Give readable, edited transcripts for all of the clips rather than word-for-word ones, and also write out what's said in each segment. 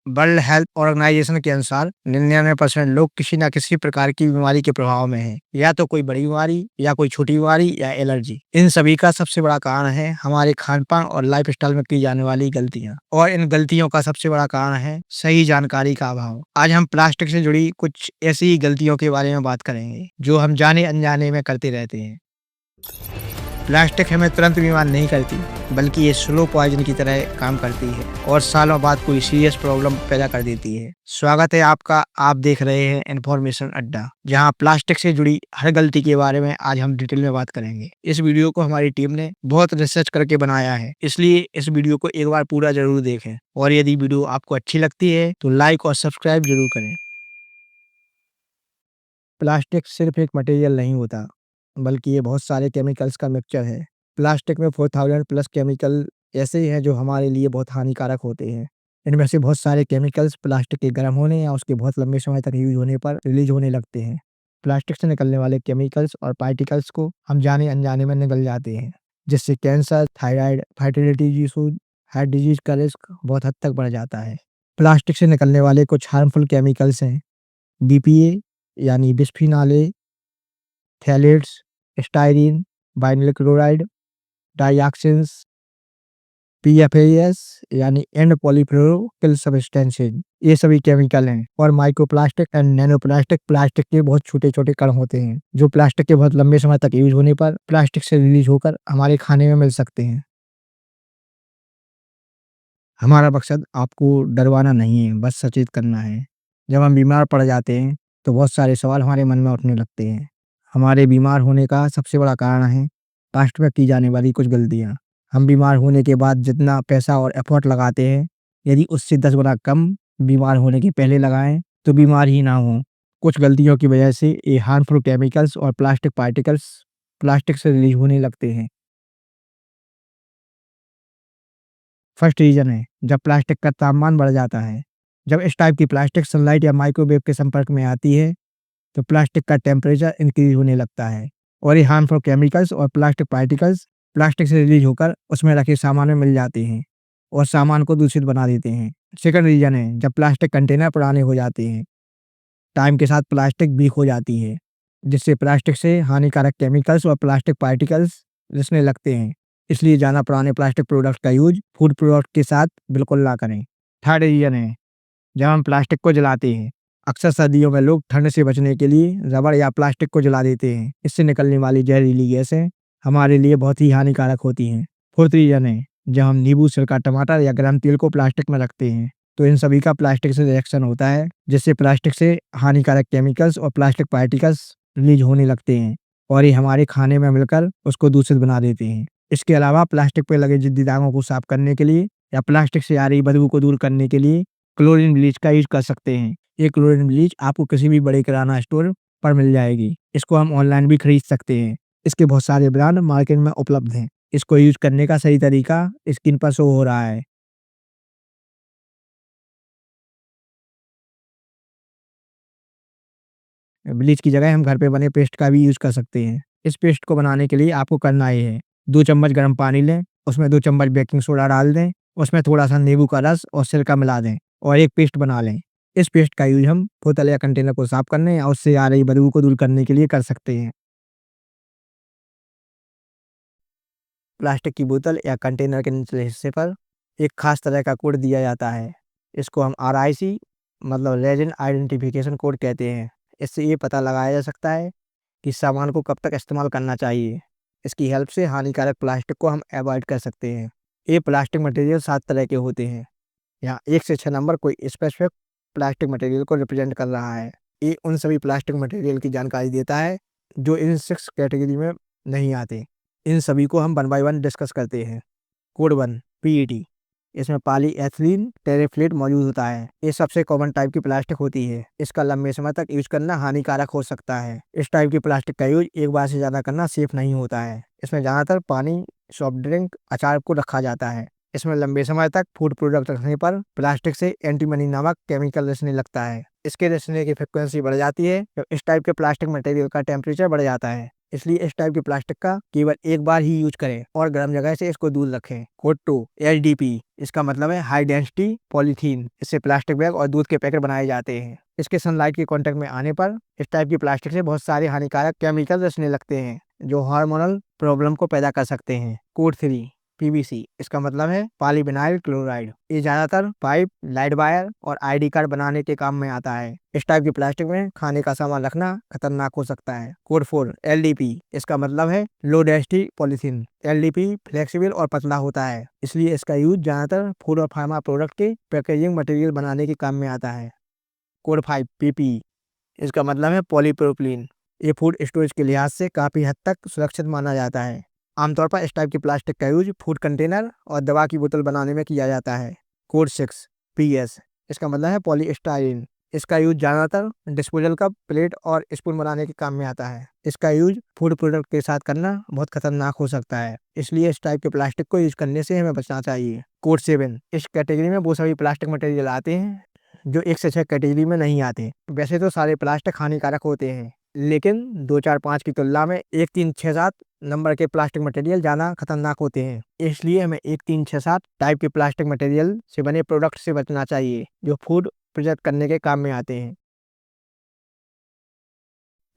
World health organisation के अनुसार 99% लोग किसी न किसी प्रकार की बीमारी के प्रभाव में हैं। या तो कोई बड़ी बीमारी या कोई छोटी बीमारी या एलर्जी। इन सभी का सबसे बड़ा कारण है हमारे खान-पान और लाइफस्टाइल में की जाने वाली गलतियाँ। और इन गलतियों का सबसे बड़ा कारण है सही जानकारी का अभाव। आज हम प्लास्टिक से जुड़ी कुछ ऐसी ही गलतियों के बारे में बात करेंगे, जो हम जाने-अनजाने में करते रहते हैं। प्लास्टिक हमें तुरंत बीमार नहीं करती, बल्कि ये स्लो पॉइजन की तरह काम करती है और सालों बाद कोई सीरियस प्रॉब्लम पैदा कर देती है। स्वागत है आपका, आप देख रहे हैं इन्फॉर्मेशन अड्डा, जहां प्लास्टिक से जुड़ी हर गलती के बारे में आज हम डिटेल में बात करेंगे। इस वीडियो को हमारी टीम ने बहुत रिसर्च करके बनाया है, इसलिए इस वीडियो को एक बार पूरा जरूर देखें। और यदि वीडियो आपको अच्छी लगती है तो लाइक और सब्सक्राइब जरूर करें। प्लास्टिक सिर्फ एक मटेरियल नहीं होता, बल्कि ये बहुत सारे केमिकल्स का मिक्सचर है। प्लास्टिक में 4000 प्लस केमिकल ऐसे हैं जो हमारे लिए बहुत हानिकारक होते हैं। इनमें से बहुत सारे केमिकल्स प्लास्टिक के गर्म होने या उसके बहुत लंबे समय तक यूज होने पर रिलीज होने लगते हैं। प्लास्टिक से निकलने वाले केमिकल्स और पार्टिकल्स को हम जाने अनजाने में निगल जाते हैं, जिससे cancer, thyroid, fertility issues, heart disease का रिस्क बहुत हद तक बढ़ जाता है। प्लास्टिक से निकलने वाले कुछ हार्मफुल केमिकल्स हैं: बीपीए यानी bisphenol A, phthalates, styrene, vinyl chloride, dioxins, PFAS यानी एंड पॉलीफ्लोरोकिल सब्सटेंसेज। ये सभी केमिकल हैं। और माइक्रोप्लास्टिक एंड नैनोप्लास्टिक प्लास्टिक के बहुत छोटे-छोटे कण होते हैं, जो प्लास्टिक के बहुत लंबे समय तक यूज होने पर प्लास्टिक से रिलीज होकर हमारे खाने में मिल सकते हैं। हमारा मकसद आपको डरवाना नहीं है, बस सचेत करना है। जब हम बीमार पड़ जाते हैं, तो बहुत सारे सवाल हमारे मन में उठने लगते हैं। हमारे बीमार होने का सबसे बड़ा कारण है पास्ट में की जाने वाली कुछ गलतियाँ। हम बीमार होने के बाद जितना पैसा और एफर्ट लगाते हैं, यदि उससे 10 गुना कम बीमार होने के पहले लगाएँ, तो बीमार ही ना हों। कुछ गलतियों की वजह से ये हार्मफुल केमिकल्स और प्लास्टिक पार्टिकल्स प्लास्टिक से रिलीज होने लगते हैं। फर्स्ट रीज़न है जब प्लास्टिक का तापमान बढ़ जाता है। जब इस टाइप की प्लास्टिक सनलाइट या माइक्रोवेव के संपर्क में आती है, तो प्लास्टिक का टेम्परेचर इंक्रीज होने लगता है और ये हार्मफुल केमिकल्स और प्लास्टिक पार्टिकल्स प्लास्टिक से रिलीज होकर उसमें रखे सामान में मिल जाते हैं और सामान को दूषित बना देते हैं। सेकंड रीज़न है जब प्लास्टिक कंटेनर पुराने हो जाते हैं। टाइम के साथ प्लास्टिक वीक हो जाती है, जिससे प्लास्टिक से हानिकारक केमिकल्स और प्लास्टिक पार्टिकल्स रिसने लगते हैं। इसलिए ज़्यादा पुराने प्लास्टिक प्रोडक्ट का यूज फूड प्रोडक्ट के साथ बिल्कुल ना करें। थर्ड रीज़न है जब हम प्लास्टिक को जलाते हैं। अक्सर सर्दियों में लोग ठंड से बचने के लिए रबड़ या प्लास्टिक को जला देते हैं। इससे निकलने वाली जहरीली गैसें हमारे लिए बहुत ही हानिकारक होती हैं। फोर्थ रीज़न है जब हम नींबू, सिरका, टमाटर या गर्म तेल को प्लास्टिक में रखते हैं, तो इन सभी का प्लास्टिक से रिएक्शन होता है, जिससे प्लास्टिक से हानिकारक केमिकल्स और प्लास्टिक पार्टिकल्स रिलीज होने लगते हैं और ये हमारे खाने में मिलकर उसको दूषित बना देते हैं। इसके अलावा प्लास्टिक पर लगे ज़िद्दी दागों को साफ करने के लिए या प्लास्टिक से आ रही बदबू को दूर करने के लिए क्लोरीन ब्लीच का यूज कर सकते हैं। ये क्लोरीन ब्लीच आपको किसी भी बड़े किराना स्टोर पर मिल जाएगी। इसको हम ऑनलाइन भी खरीद सकते हैं। इसके बहुत सारे ब्रांड मार्केट में उपलब्ध हैं। इसको यूज करने का सही तरीका स्क्रीन पर शो हो रहा है। ब्लीच की जगह हम घर पे बने पेस्ट का भी यूज कर सकते हैं। इस पेस्ट को बनाने के लिए आपको करना ये है: 2 चम्मच गर्म पानी लें, उसमें 2 चम्मच बेकिंग सोडा डाल दें, उसमें थोड़ा सा नींबू का रस और सिरका मिला दें और एक पेस्ट बना लें। इस पेस्ट का यूज हम बोतल या कंटेनर को साफ करने या उससे आ रही बदबू को दूर करने के लिए कर सकते हैं। प्लास्टिक की बोतल या कंटेनर के निचले हिस्से पर एक खास तरह का कोड दिया जाता है। इसको हम आरआईसी मतलब रेजिन आइडेंटिफिकेशन कोड कहते हैं। इससे ये पता लगाया जा सकता है कि सामान को कब तक इस्तेमाल करना चाहिए। इसकी हेल्प से हानिकारक प्लास्टिक को हम अवॉइड कर सकते हैं। ये प्लास्टिक मटेरियल 7 तरह के होते हैं। यहाँ 1 से 6 नंबर कोई स्पेसिफिक प्लास्टिक मटेरियल को रिप्रेजेंट कर रहा है। ये उन सभी प्लास्टिक मटेरियल की जानकारी देता है जो इन 6 कैटेगरी में नहीं आते। इन सभी को हम 1 बाय 1 डिस्कस करते हैं। Code 1 PET. इसमें पॉलीएथिलीन टेरेफ्लेट मौजूद होता है। ये सबसे कॉमन टाइप की प्लास्टिक होती है। इसका लंबे समय तक यूज करना हानिकारक हो सकता है। इस टाइप की प्लास्टिक का यूज एक बार से ज़्यादा करना सेफ नहीं होता है। इसमें ज़्यादातर पानी, सॉफ्ट ड्रिंक, अचार को रखा जाता है। इसमें लंबे समय तक फूड प्रोडक्ट रखने पर प्लास्टिक से एंटीमनी नामक केमिकल रिसने लगता है। इसके रिसने की फ्रिक्वेंसी बढ़ जाती है जब इस टाइप के प्लास्टिक मटेरियल का टेम्परेचर बढ़ जाता है। इसलिए इस टाइप के प्लास्टिक का केवल एक बार ही यूज करें और गर्म जगह से इसको दूर रखें। कोड 2 LDP, इसका मतलब है हाई डेंसिटी पॉलीथीन। इससे प्लास्टिक बैग और दूध के पैकेट बनाए जाते हैं। इसके सनलाइट के कांटेक्ट में आने पर इस टाइप की प्लास्टिक से बहुत सारे हानिकारक केमिकल रिसने लगते हैं जो हार्मोनल प्रॉब्लम को पैदा कर सकते हैं। कोड 3 PVC, इसका मतलब है पॉलीविनाइल क्लोराइड। ये ज्यादातर पाइप, लाइट वायर और ID कार्ड बनाने के काम में आता है। इस टाइप की प्लास्टिक में खाने का सामान रखना खतरनाक हो सकता है। कोड 4 LDP, इसका मतलब है low density polythene. LDP flexible और पतला होता है, इसलिए इसका यूज ज्यादातर फूड और फार्मा प्रोडक्ट के पैकेजिंग मटेरियल बनाने के काम में आता है। कोड 5 PPE, इसका मतलब है पॉलीप्रोपिलीन। ये फूड स्टोरेज के लिहाज से काफी हद तक सुरक्षित माना जाता है। आमतौर पर इस टाइप की प्लास्टिक का यूज फूड कंटेनर और दवा की बोतल बनाने में किया जाता है। कोड 6 PS, इसका मतलब है पॉलीस्टाइरीन। इसका यूज ज्यादातर डिस्पोजल कप, प्लेट और स्पून बनाने के काम में आता है। इसका यूज फूड प्रोडक्ट के साथ करना बहुत खतरनाक हो सकता है, इसलिए इस टाइप के प्लास्टिक को यूज करने से हमें बचना चाहिए। कोड 7, इस कैटेगरी में वो सभी प्लास्टिक मटेरियल आते हैं जो 1 से 6 कैटेगरी में नहीं आते। वैसे तो सारे प्लास्टिक हानिकारक होते हैं, लेकिन 2, 4, 5 की तुलना में 1, 3, 6, 7 नंबर के प्लास्टिक मटेरियल ज़्यादा खतरनाक होते हैं। इसलिए हमें 1, 3, 6, 7 टाइप के प्लास्टिक मटेरियल से बने प्रोडक्ट से बचना चाहिए जो फूड प्रिजर्व करने के काम में आते हैं।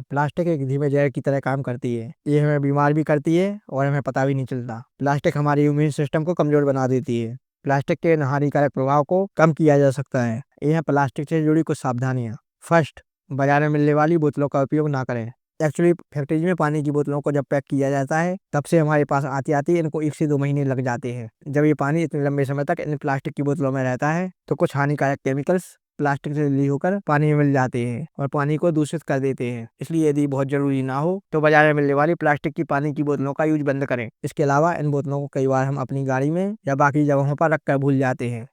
प्लास्टिक एक धीमे जहर की तरह काम करती है। ये हमें बीमार भी करती है और हमें पता भी नहीं चलता। प्लास्टिक हमारे इम्यून सिस्टम को कमजोर बना देती है। प्लास्टिक के हानिकारक प्रभाव को कम किया जा सकता है। ये हैं प्लास्टिक से जुड़ी कुछ सावधानियाँ। फर्स्ट, बाजार में मिलने वाली बोतलों का उपयोग ना करें। एक्चुअली फैक्ट्रीज में पानी की बोतलों को जब पैक किया जाता है तब से हमारे पास आती इनको 1 से 2 महीने लग जाते हैं। जब ये पानी इतने लंबे समय तक इन प्लास्टिक की बोतलों में रहता है तो कुछ हानिकारक केमिकल्स प्लास्टिक से रिलीज होकर पानी में मिल जाते हैं और पानी को दूषित कर देते हैं। इसलिए यदि बहुत जरूरी ना हो तो बाजार में मिलने वाली प्लास्टिक की पानी की बोतलों का यूज बंद करें। इसके अलावा इन बोतलों को कई बार हम अपनी गाड़ी में या बाकी जगहों पर रखकर भूल जाते हैं।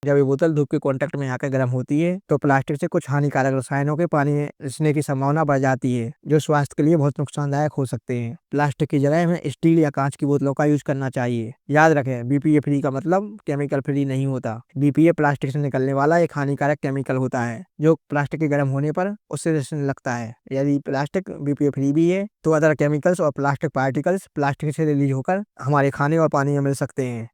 जब ये बोतल धूप के कांटेक्ट में आकर गर्म होती है तो प्लास्टिक से कुछ हानिकारक रसायनों के पानी में रिसने की संभावना बढ़ जाती है जो स्वास्थ्य के लिए बहुत नुकसानदायक हो सकते हैं। प्लास्टिक की जगह हमें स्टील या कांच की बोतलों का यूज करना चाहिए। याद रखें, BPA फ्री का मतलब केमिकल फ्री नहीं होता। BPA प्लास्टिक से निकलने वाला एक हानिकारक केमिकल होता है जो प्लास्टिक के गर्म होने पर उससे रिसने लगता है। यदि प्लास्टिक BPA फ्री भी है तो अदर केमिकल्स और प्लास्टिक पार्टिकल्स प्लास्टिक से रिलीज होकर हमारे खाने और पानी में मिल सकते हैं।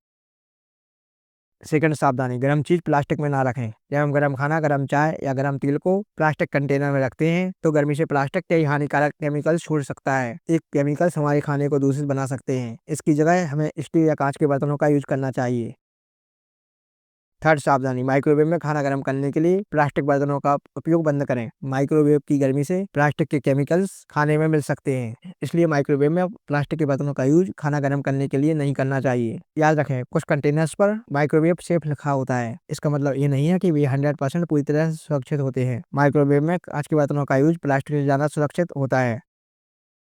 सेकंड, सावधानी, गर्म चीज प्लास्टिक में ना रखें। जब हम गर्म खाना, गर्म चाय या गर्म तेल को प्लास्टिक कंटेनर में रखते हैं तो गर्मी से प्लास्टिक कई हानिकारक केमिकल छोड़ सकता है। एक केमिकल्स हमारे खाने को दूषित बना सकते हैं। इसकी जगह हमें स्टील या कांच के बर्तनों का यूज करना चाहिए। थर्ड, सावधानी, माइक्रोवेव में खाना गर्म करने के लिए प्लास्टिक बर्तनों का उपयोग बंद करें। माइक्रोवेव की गर्मी से प्लास्टिक के केमिकल्स खाने में मिल सकते हैं, इसलिए माइक्रोवेव में प्लास्टिक के बर्तनों का यूज खाना गर्म करने के लिए नहीं करना चाहिए। याद रखें, कुछ कंटेनर्स पर माइक्रोवेव सेफ लिखा होता है। इसका मतलब ये नहीं है कि वे 100% पूरी तरह से सुरक्षित होते हैं। माइक्रोवेव में कांच के बर्तनों का यूज प्लास्टिक से ज्यादा सुरक्षित होता है।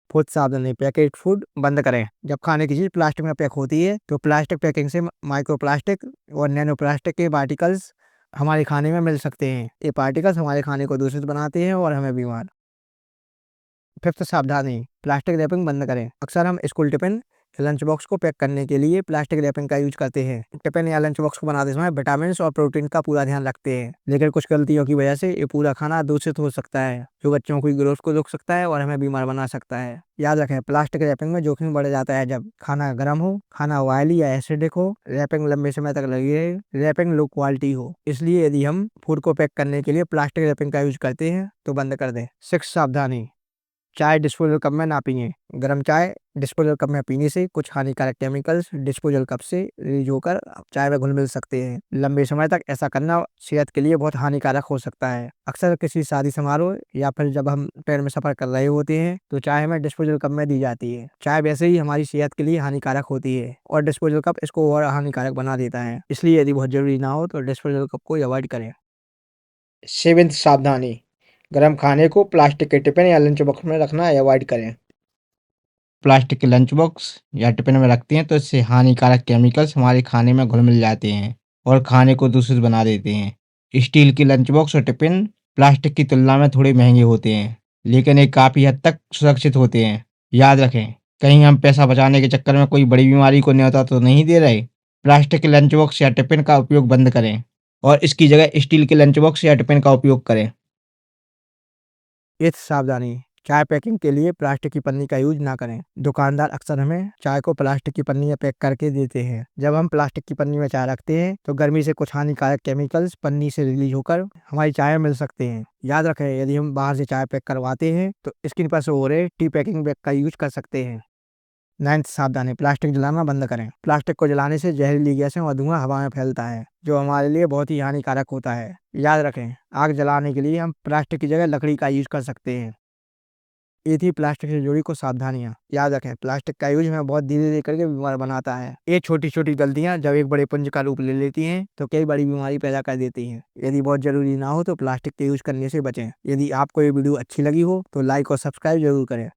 फोर्थ, सावधानी, पैकेट फूड बंद करें। जब खाने की चीज प्लास्टिक में पैक होती है तो प्लास्टिक पैकिंग से माइक्रोप्लास्टिक और नैनो प्लास्टिक के पार्टिकल्स हमारे खाने में मिल सकते हैं। ये पार्टिकल्स हमारे खाने को दूषित बनाते हैं और हमें बीमार। फिफ्थ, सावधानी, प्लास्टिक रैपिंग बंद करें। अक्सर हम स्कूल टिफिन या लंच बॉक्स को पैक करने के लिए प्लास्टिक रैपिंग का यूज करते हैं। टिफिन या लंच बॉक्स को बनाते समय विटामिन और प्रोटीन का पूरा ध्यान रखते हैं, लेकिन कुछ गलतियों की वजह से ये पूरा खाना दूषित हो सकता है जो बच्चों की ग्रोथ को रोक सकता है और हमें बीमार बना सकता है। याद रखें, प्लास्टिक रैपिंग में जोखिम बढ़ जाता है जब खाना गर्म हो, खाना ऑयली या एसिडिक हो, रैपिंग लंबे समय तक लगी रहे, रैपिंग लो क्वालिटी हो। इसलिए यदि हम फूड को पैक करने के लिए प्लास्टिक रैपिंग का यूज करते हैं तो बंद कर दें। सिक्स, सावधानी, चाय डिस्पोजल कप में ना पिएं। गर्म चाय डिस्पोजल कप में पीने से कुछ हानिकारक केमिकल्स डिस्पोजल कप से रिलीज होकर चाय में घुल मिल सकते हैं। लंबे समय तक ऐसा करना सेहत के लिए बहुत हानिकारक हो सकता है। अक्सर किसी शादी समारोह या फिर जब हम ट्रेन में सफर कर रहे होते हैं तो चाय हमें डिस्पोजल कप में दी जाती है। चाय वैसे ही हमारी सेहत के लिए हानिकारक होती है और डिस्पोजल कप इसको और हानिकारक बना देता है। इसलिए यदि बहुत जरूरी ना हो तो डिस्पोजल कप को अवॉइड करें। सेवेंथ, सावधानी, गर्म खाने को प्लास्टिक के टिफिन या लंच बॉक्स में रखना अवॉइड करें। प्लास्टिक के लंच बॉक्स या टिफिन में रखते हैं तो इससे हानिकारक केमिकल्स हमारे खाने में घुल मिल जाते हैं और खाने को दूषित बना देते हैं। स्टील की लंच बॉक्स और टिफिन प्लास्टिक की तुलना में थोड़े महंगे होते हैं, लेकिन ये काफ़ी हद तक सुरक्षित होते हैं। याद रखें, कहीं हम पैसा बचाने के चक्कर में कोई बड़ी बीमारी को न्योता तो नहीं दे रहे। प्लास्टिक के लंच बॉक्स या टिफिन का उपयोग बंद करें और इसकी जगह स्टील के लंच बॉक्स या टिफिन का उपयोग करें। एथ, सावधानी, चाय पैकिंग के लिए प्लास्टिक की पन्नी का यूज ना करें। दुकानदार अक्सर हमें चाय को प्लास्टिक की पन्नी में पैक करके देते हैं। जब हम प्लास्टिक की पन्नी में चाय रखते हैं तो गर्मी से कुछ हानिकारक केमिकल्स पन्नी से रिलीज होकर हमारी चाय में मिल सकते हैं। याद रखें, यदि हम बाहर से चाय पैक करवाते हैं तो स्क्रीन पर शो हो रहे टी पैकिंग बैग का यूज कर सकते हैं। 9th सावधानी, प्लास्टिक जलाना बंद करें। प्लास्टिक को जलाने से जहरीली गैसें और धुआं हवा में फैलता है, जो हमारे लिए बहुत ही हानिकारक होता है। याद रखें, आग जलाने के लिए हम प्लास्टिक की जगह लकड़ी का यूज कर सकते हैं। ये थी प्लास्टिक से जुड़ी कुछ सावधानियां। याद रखें, प्लास्टिक का यूज हमें बहुत धीरे धीरे करके बीमार बनाता है। ये छोटी छोटी गलतियां जब एक बड़े पुंज का रूप ले लेती हैं तो कई बड़ी बीमारी पैदा कर देती हैं। यदि बहुत जरूरी ना हो तो प्लास्टिक के यूज करने से बचें। यदि आपको ये वीडियो अच्छी लगी हो तो लाइक और सब्सक्राइब जरूर करें।